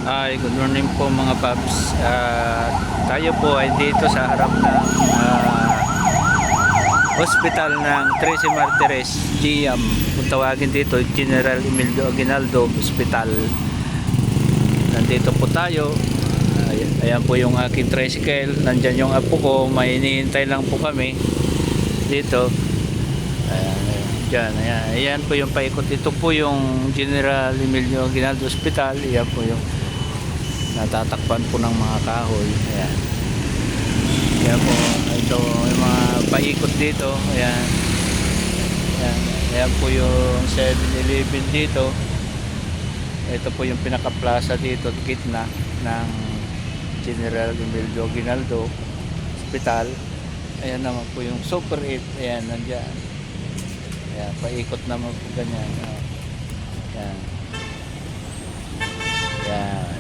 Ay, good morning po mga paps. Tayo po ay dito sa harap ng hospital ng Trece Martires GM. Kung tawagin dito, General Emilio Aguinaldo Hospital. Nandito po tayo. Ayan po yung aking tricycle. Nandyan yung apo ko. May hinihintay lang po kami dito. Ayan, ayan po yung paikot. Ito po yung General Emilio Aguinaldo Hospital. Ayan po yung natatakpan po ng mga kahoy. Ayan. Kaya po ito yung mga paikot dito. Ayan. Ayan, ayan po yung 7-Eleven dito. Ito po yung pinaka-plaza dito, gitna ng General Emilio Aguinaldo Hospital. Ayan naman po yung Super 8. Ayan, nandiyan. Ayan, paikot naman po ganyan. Ayan. Ayan.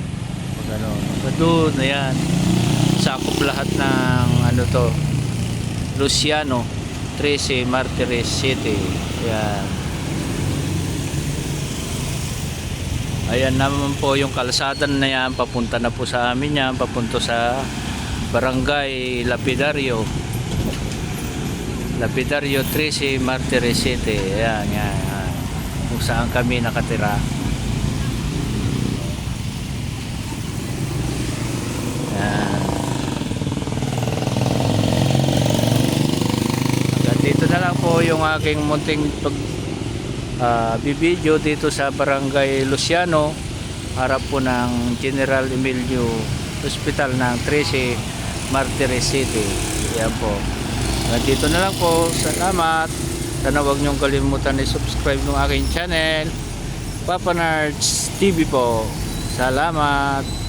Ganun. Doon, ayan. Sakop lahat ng ano to, Luciano, Trece Martires City. Ayan. Ayan naman po yung kalsada na yan. Papunta na po sa amin yan. Papunta sa Barangay Lapidario. Lapidario Trece Martires City. Ayan, ayan. Kung saan kami nakatira. Dito na lang po yung aking munting bibideo dito sa Barangay Luciano, harap po ng General Emilio Hospital ng Trece Martires City. Ayan po. Dito na lang po. Salamat. Sana huwag niyong kalimutan i-subscribe ng aking channel, Papa Nards TV po. Salamat.